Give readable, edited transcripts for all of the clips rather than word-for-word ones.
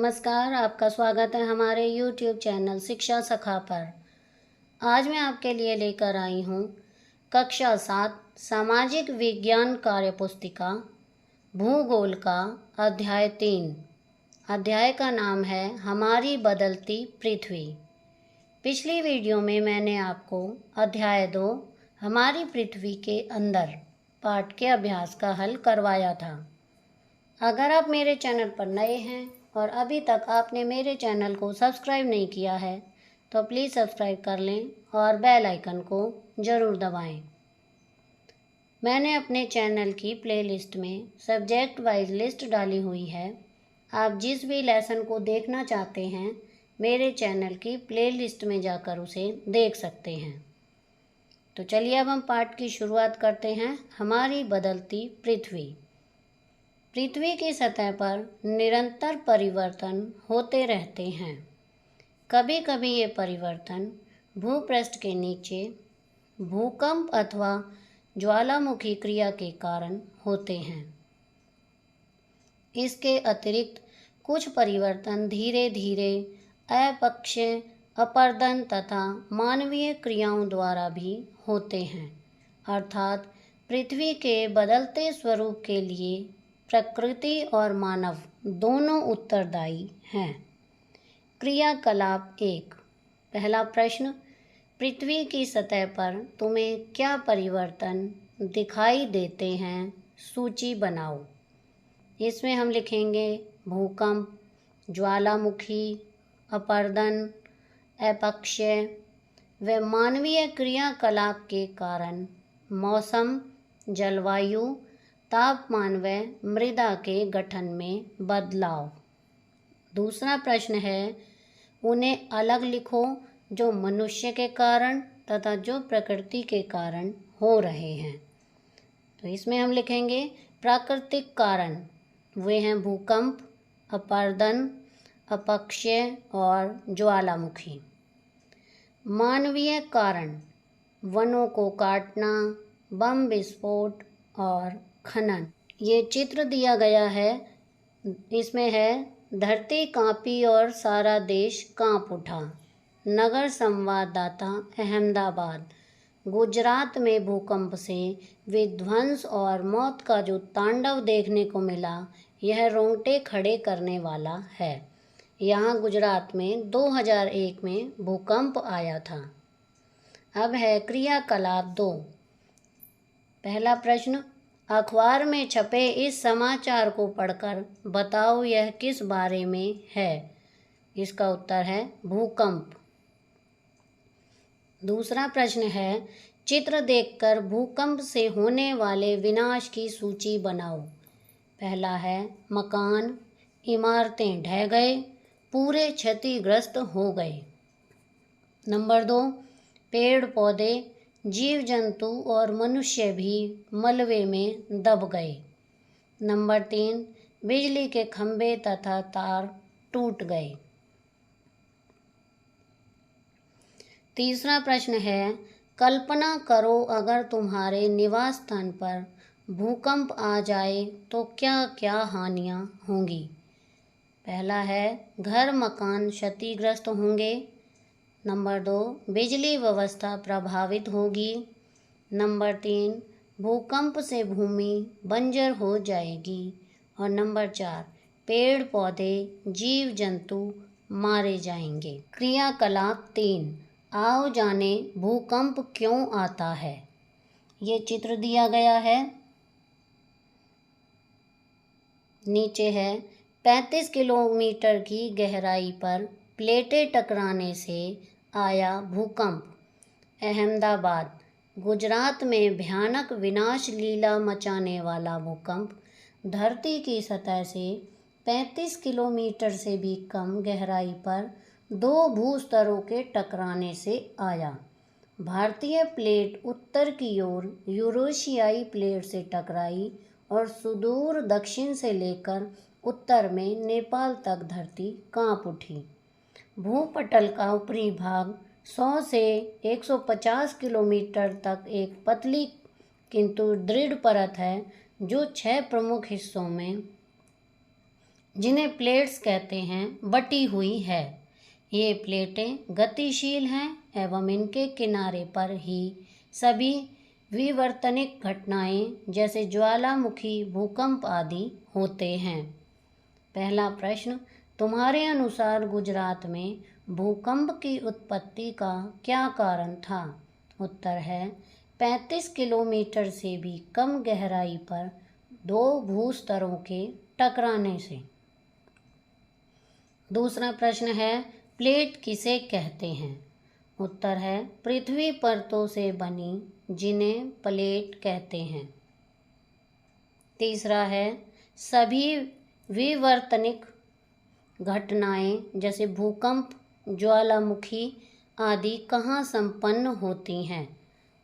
नमस्कार, आपका स्वागत है हमारे YouTube चैनल शिक्षा सखा पर। आज मैं आपके लिए लेकर आई हूँ कक्षा 7 सामाजिक विज्ञान कार्य पुस्तिका भूगोल का अध्याय 3। अध्याय का नाम है हमारी बदलती पृथ्वी। पिछली वीडियो में मैंने आपको अध्याय 2 हमारी पृथ्वी के अंदर पाठ के अभ्यास का हल करवाया था। अगर आप मेरे चैनल पर नए हैं और अभी तक आपने मेरे चैनल को सब्सक्राइब नहीं किया है तो प्लीज़ सब्सक्राइब कर लें और बेल आइकन को ज़रूर दबाएं। मैंने अपने चैनल की प्लेलिस्ट में सब्जेक्ट वाइज लिस्ट डाली हुई है। आप जिस भी लेसन को देखना चाहते हैं मेरे चैनल की प्लेलिस्ट में जाकर उसे देख सकते हैं। तो चलिए अब हम पाठ की शुरुआत करते हैं। हमारी बदलती पृथ्वी। पृथ्वी की सतह पर निरंतर परिवर्तन होते रहते हैं। कभी कभी ये परिवर्तन भूपृष्ठ के नीचे भूकंप अथवा ज्वालामुखी क्रिया के कारण होते हैं। इसके अतिरिक्त कुछ परिवर्तन धीरे धीरे अपक्षय, अपरदन तथा मानवीय क्रियाओं द्वारा भी होते हैं। अर्थात पृथ्वी के बदलते स्वरूप के लिए प्रकृति और मानव दोनों उत्तरदायी हैं। क्रियाकलाप 1। पहला प्रश्न, पृथ्वी की सतह पर तुम्हें क्या परिवर्तन दिखाई देते हैं? सूची बनाओ। इसमें हम लिखेंगे भूकंप, ज्वालामुखी, अपरदन, अपक्षय व मानवीय क्रियाकलाप के कारण मौसम, जलवायु, तापमान व मृदा के गठन में बदलाव। दूसरा प्रश्न है, उन्हें अलग लिखो जो मनुष्य के कारण तथा जो प्रकृति के कारण हो रहे हैं। तो इसमें हम लिखेंगे प्राकृतिक कारण। वे हैं भूकंप, अपरदन, अपक्षय और ज्वालामुखी। मानवीय कारण, वनों को काटना, बम विस्फोट और खनन। ये चित्र दिया गया है। इसमें है धरती कांपी और सारा देश कांप उठा। नगर संवाददाता अहमदाबाद। गुजरात में भूकंप से विध्वंस और मौत का जो तांडव देखने को मिला यह रोंगटे खड़े करने वाला है। यहाँ गुजरात में 2001 में भूकंप आया था। अब है क्रियाकलाप 2। पहला प्रश्न, अखबार में छपे इस समाचार को पढ़कर बताओ यह किस बारे में है? इसका उत्तर है भूकंप। दूसरा प्रश्न है, चित्र देखकर भूकंप से होने वाले विनाश की सूची बनाओ। पहला है मकान, इमारतें ढह गए, पूरे क्षतिग्रस्त हो गए। नंबर 2, पेड़ पौधे, जीव जंतु और मनुष्य भी मलबे में दब गए। नंबर 3, बिजली के खंभे तथा तार टूट गए। तीसरा प्रश्न है, कल्पना करो अगर तुम्हारे निवास स्थान पर भूकंप आ जाए तो क्या क्या हानियां होंगी? पहला है घर मकान क्षतिग्रस्त होंगे। नंबर 2, बिजली व्यवस्था प्रभावित होगी। नंबर 3, भूकंप से भूमि बंजर हो जाएगी। और नंबर 4, पेड़ पौधे, जीव जंतु मारे जाएंगे। क्रियाकलाप 3। आओ जाने भूकंप क्यों आता है। ये चित्र दिया गया है। नीचे है 35 किलोमीटर की गहराई पर प्लेटें टकराने से आया भूकंप। अहमदाबाद, गुजरात में भयानक विनाश लीला मचाने वाला भूकंप धरती की सतह से 35 किलोमीटर से भी कम गहराई पर 2 भूस्तरों के टकराने से आया। भारतीय प्लेट उत्तर की ओर यूरेशियाई प्लेट से टकराई और सुदूर दक्षिण से लेकर उत्तर में नेपाल तक धरती कांप उठी। भूपटल का ऊपरी भाग 100 से 150 किलोमीटर तक एक पतली किंतु दृढ़ परत है जो 6 प्रमुख हिस्सों में जिन्हें प्लेट्स कहते हैं, बटी हुई है। ये प्लेटें गतिशील हैं एवं इनके किनारे पर ही सभी विवर्तनिक घटनाएं जैसे ज्वालामुखी, भूकंप आदि होते हैं। पहला प्रश्न, तुम्हारे अनुसार गुजरात में भूकंप की उत्पत्ति का क्या कारण था? उत्तर है 35 किलोमीटर से भी कम गहराई पर दो भूस्तरों के टकराने से। दूसरा प्रश्न है, प्लेट किसे कहते हैं? उत्तर है पृथ्वी परतों से बनी जिन्हें प्लेट कहते हैं। तीसरा है, सभी विवर्तनिक घटनाएं जैसे भूकंप, ज्वालामुखी आदि कहाँ संपन्न होती हैं?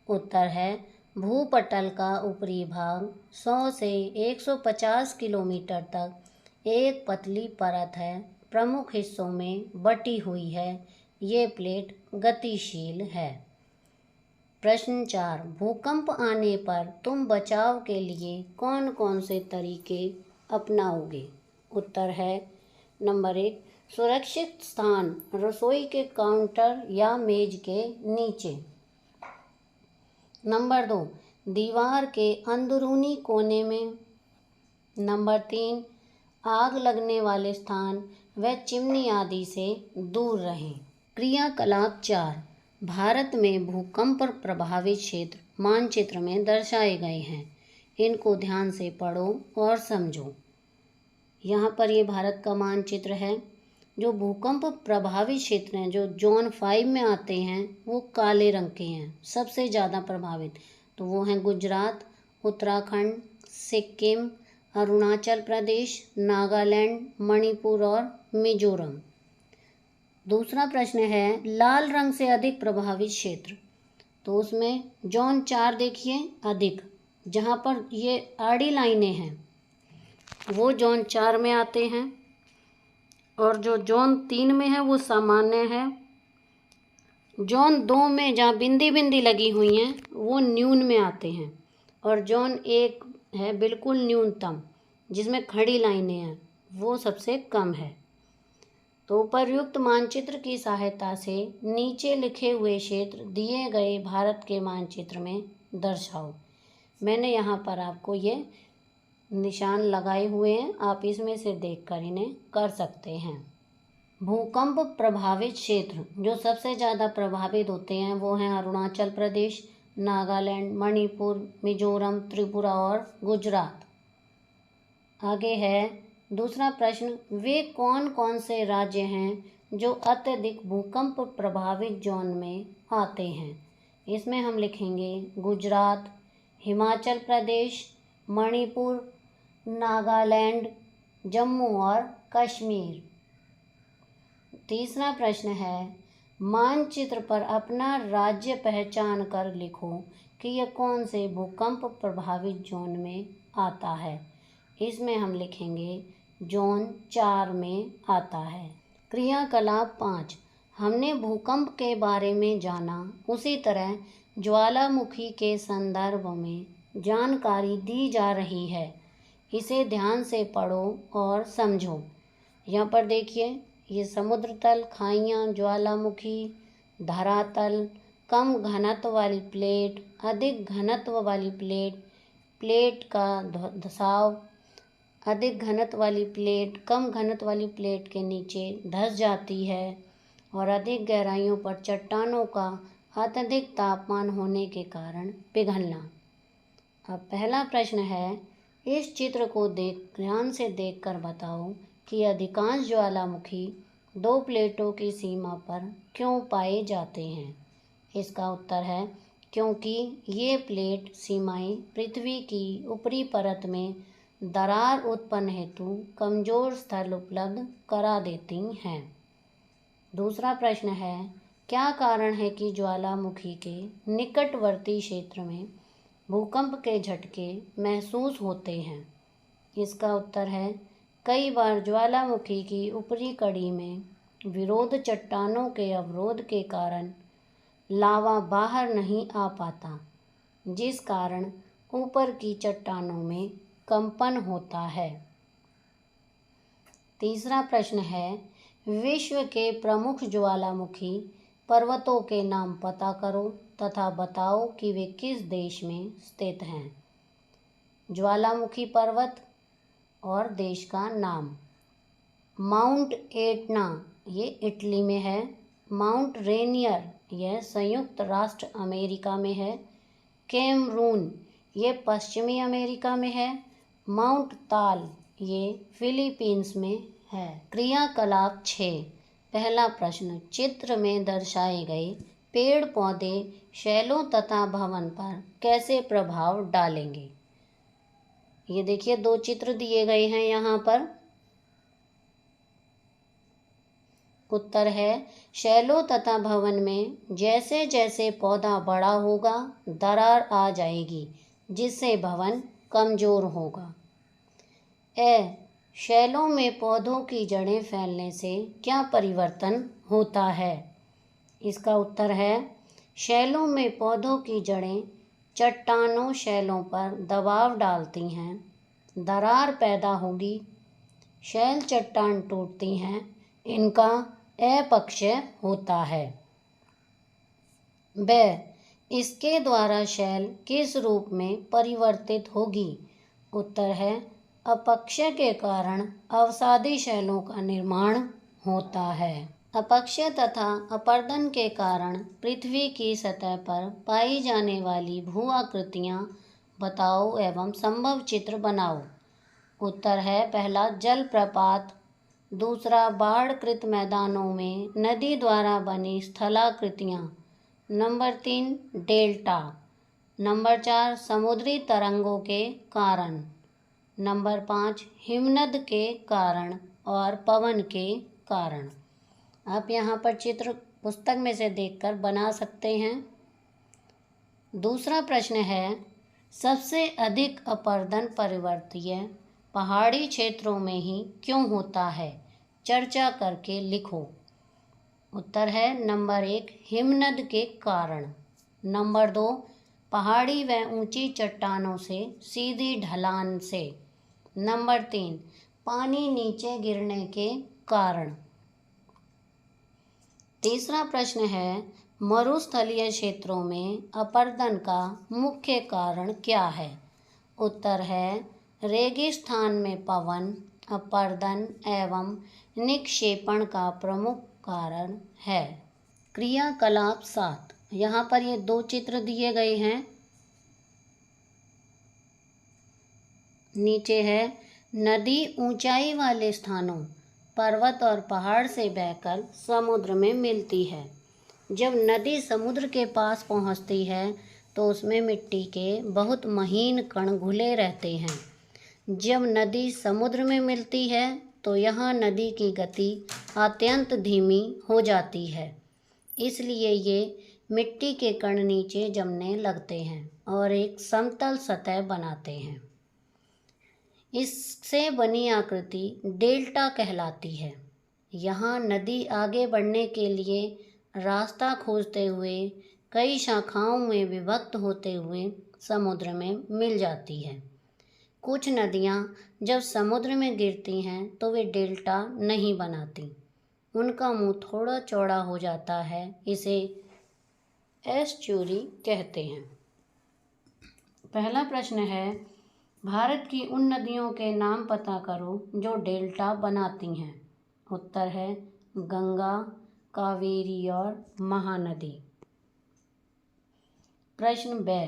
उत्तर है भूपटल का ऊपरी भाग 100 से 150 किलोमीटर तक एक पतली परत है, प्रमुख हिस्सों में बटी हुई है। ये प्लेट गतिशील है। प्रश्न 4, भूकंप आने पर तुम बचाव के लिए कौन कौन से तरीके अपनाओगे? उत्तर है नंबर 1, सुरक्षित स्थान रसोई के काउंटर या मेज के नीचे। नंबर 2, दीवार के अंदरूनी कोने में। नंबर 3, आग लगने वाले स्थान व चिमनी आदि से दूर रहें। क्रियाकलाप 4, भारत में भूकंप प्रभावित क्षेत्र मानचित्र में दर्शाए गए हैं। इनको ध्यान से पढ़ो और समझो। यहाँ पर ये भारत का मानचित्र है। जो भूकंप प्रभावित क्षेत्र हैं, जो जोन 5 में आते हैं, वो काले रंग के हैं, सबसे ज़्यादा प्रभावित। तो वो हैं गुजरात, उत्तराखंड, सिक्किम, अरुणाचल प्रदेश, नागालैंड, मणिपुर और मिजोरम। दूसरा प्रश्न है, लाल रंग से अधिक प्रभावित क्षेत्र। तो उसमें जोन 4 देखिए अधिक, जहाँ पर ये आड़ी लाइनें हैं वो जोन 4 में आते हैं, और जो जोन 3 में है वो सामान्य है। जोन 2 में जहाँ बिंदी बिंदी लगी हुई हैं वो न्यून में आते हैं, और जोन 1 है बिल्कुल न्यूनतम, जिसमें खड़ी लाइनें हैं, वो सबसे कम है। तो उपर्युक्त मानचित्र की सहायता से नीचे लिखे हुए क्षेत्र दिए गए भारत के मानचित्र में दर्शाओ। मैंने यहाँ पर आपको ये निशान लगाए हुए हैं, आप इसमें से देखकर इन्हें कर सकते हैं। भूकंप प्रभावित क्षेत्र जो सबसे ज़्यादा प्रभावित होते हैं वो हैं अरुणाचल प्रदेश, नागालैंड, मणिपुर, मिजोरम, त्रिपुरा और गुजरात। आगे है दूसरा प्रश्न, वे कौन कौन से राज्य हैं जो अत्यधिक भूकंप प्रभावित जोन में आते हैं? इसमें हम लिखेंगे गुजरात, हिमाचल प्रदेश, मणिपुर, नागालैंड, जम्मू और कश्मीर। तीसरा प्रश्न है, मानचित्र पर अपना राज्य पहचान कर लिखो कि यह कौन से भूकंप प्रभावित जोन में आता है। इसमें हम लिखेंगे जोन 4 में आता है। क्रियाकलाप 5, हमने भूकंप के बारे में जाना, उसी तरह ज्वालामुखी के संदर्भ में जानकारी दी जा रही है। इसे ध्यान से पढ़ो और समझो। यहाँ पर देखिए, ये समुद्र तल, खाइयाँ, ज्वालामुखी, धरातल, कम घनत्व वाली प्लेट, अधिक घनत्व वाली प्लेट, प्लेट का धसाव, अधिक घनत्व वाली प्लेट कम घनत्व वाली प्लेट के नीचे धंस जाती है, और अधिक गहराइयों पर चट्टानों का अत्यधिक तापमान होने के कारण पिघलना। अब पहला प्रश्न है, इस चित्र को ध्यान से देखकर बताओ कि अधिकांश ज्वालामुखी दो प्लेटों की सीमा पर क्यों पाए जाते हैं। इसका उत्तर है क्योंकि ये प्लेट सीमाएं पृथ्वी की ऊपरी परत में दरार उत्पन्न हेतु कमजोर स्थल उपलब्ध करा देती हैं। दूसरा प्रश्न है, क्या कारण है कि ज्वालामुखी के निकटवर्ती क्षेत्र में भूकंप के झटके महसूस होते हैं? इसका उत्तर है, कई बार ज्वालामुखी की ऊपरी कड़ी में विरोध चट्टानों के अवरोध के कारण लावा बाहर नहीं आ पाता, जिस कारण ऊपर की चट्टानों में कंपन होता है। तीसरा प्रश्न है, विश्व के प्रमुख ज्वालामुखी पर्वतों के नाम पता करो तथा बताओ कि वे किस देश में स्थित हैं। ज्वालामुखी पर्वत और देश का नाम, माउंट एटना ये इटली में है, माउंट रेनियर यह संयुक्त राष्ट्र अमेरिका में है, कैमरून ये पश्चिमी अमेरिका में है, माउंट ताल ये फिलीपींस में है। क्रियाकलाप 6। पहला प्रश्न, चित्र में दर्शाए गए पेड़ पौधे शैलों तथा भवन पर कैसे प्रभाव डालेंगे। ये देखिए 2 चित्र दिए गए हैं यहाँ पर। उत्तर है, शैलों तथा भवन में जैसे जैसे पौधा बड़ा होगा दरार आ जाएगी जिससे भवन कमजोर होगा। शैलों में पौधों की जड़ें फैलने से क्या परिवर्तन होता है। इसका उत्तर है, शैलों में पौधों की जड़ें चट्टानों शैलों पर दबाव डालती हैं, दरार पैदा होगी, शैल चट्टान टूटती हैं, इनका अपक्षय होता है। इसके द्वारा शैल किस रूप में परिवर्तित होगी। उत्तर है, अपक्षय के कारण अवसादी शैलों का निर्माण होता है। अपक्षय तथा अपर्दन के कारण पृथ्वी की सतह पर पाई जाने वाली भू आकृतियाँ बताओ एवं संभव चित्र बनाओ। उत्तर है, पहला जलप्रपात, दूसरा बाढ़कृत मैदानों में नदी द्वारा बनी स्थलाकृतियाँ, नंबर 3 डेल्टा, नंबर 4 समुद्री तरंगों के कारण, नंबर 5 हिमनद के कारण और पवन के कारण। आप यहाँ पर चित्र पुस्तक में से देखकर बना सकते हैं। दूसरा प्रश्न है, सबसे अधिक अपर्दन पर्वतीय पहाड़ी क्षेत्रों में ही क्यों होता है, चर्चा करके लिखो। उत्तर है, नंबर 1 हिमनद के कारण, नंबर 2 पहाड़ी व ऊंची चट्टानों से सीधी ढलान से, नंबर 3 पानी नीचे गिरने के कारण। तीसरा प्रश्न है, मरुस्थलीय क्षेत्रों में अपर्दन का मुख्य कारण क्या है। उत्तर है, रेगिस्तान में पवन अपर्दन एवं निक्षेपण का प्रमुख कारण है। क्रियाकलाप 7। यहाँ पर ये 2 चित्र दिए गए हैं। नीचे है, नदी ऊंचाई वाले स्थानों पर्वत और पहाड़ से बहकर समुद्र में मिलती है। जब नदी समुद्र के पास पहुंचती है तो उसमें मिट्टी के बहुत महीन कण घुले रहते हैं। जब नदी समुद्र में मिलती है तो यहाँ नदी की गति अत्यंत धीमी हो जाती है, इसलिए ये मिट्टी के कण नीचे जमने लगते हैं और एक समतल सतह बनाते हैं। इससे बनी आकृति डेल्टा कहलाती है। यहाँ नदी आगे बढ़ने के लिए रास्ता खोजते हुए कई शाखाओं में विभक्त होते हुए समुद्र में मिल जाती है। कुछ नदियाँ जब समुद्र में गिरती हैं तो वे डेल्टा नहीं बनाती, उनका मुंह थोड़ा चौड़ा हो जाता है, इसे एस्चुरी कहते हैं। पहला प्रश्न है, भारत की उन नदियों के नाम पता करो जो डेल्टा बनाती हैं। उत्तर है, गंगा, कावेरी और महानदी। प्रश्न ब,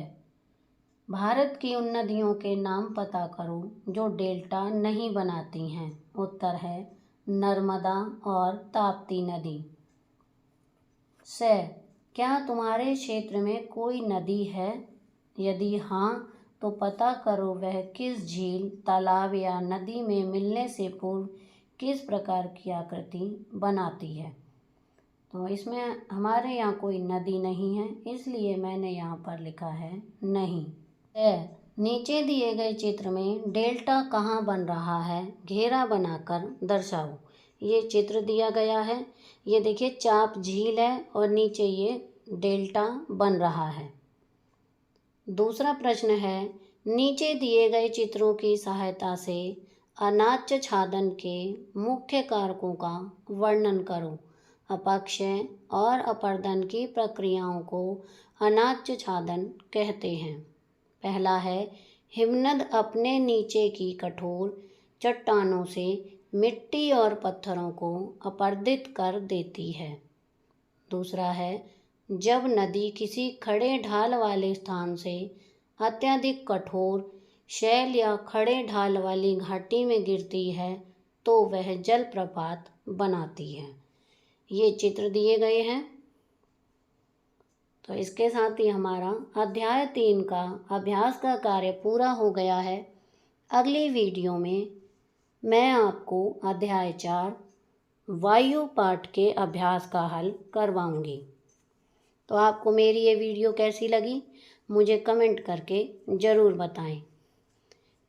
भारत की उन नदियों के नाम पता करो जो डेल्टा नहीं बनाती हैं। उत्तर है, नर्मदा और ताप्ती नदी। स, क्या तुम्हारे क्षेत्र में कोई नदी है, यदि हाँ तो पता करो वह किस झील, तालाब या नदी में मिलने से पूर्व किस प्रकार की आकृति बनाती है। तो इसमें हमारे यहाँ कोई नदी नहीं है, इसलिए मैंने यहाँ पर लिखा है नहीं। नीचे दिए गए चित्र में डेल्टा कहाँ बन रहा है, घेरा बनाकर दर्शाओ। ये चित्र दिया गया है, ये देखिए चाप झील है और नीचे ये डेल्टा बन रहा है। दूसरा प्रश्न है, नीचे दिए गए चित्रों की सहायता से अनाच्य छादन के मुख्य कारकों का वर्णन करो। अपक्षय और अपर्दन की प्रक्रियाओं को अनाच्य छादन कहते हैं। पहला है, हिमनद अपने नीचे की कठोर चट्टानों से मिट्टी और पत्थरों को अपर्दित कर देती है। दूसरा है, जब नदी किसी खड़े ढाल वाले स्थान से अत्यधिक कठोर शैल या खड़े ढाल वाली घाटी में गिरती है तो वह जलप्रपात बनाती है। ये चित्र दिए गए हैं। तो इसके साथ ही हमारा अध्याय 3 का अभ्यास का कार्य पूरा हो गया है। अगली वीडियो में मैं आपको अध्याय 4 वायु पाठ के अभ्यास का हल करवाऊंगी। तो आपको मेरी ये वीडियो कैसी लगी मुझे कमेंट करके ज़रूर बताएं।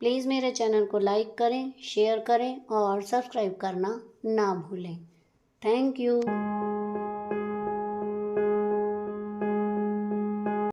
प्लीज़ मेरे चैनल को लाइक करें, शेयर करें और सब्सक्राइब करना ना भूलें। Thank you.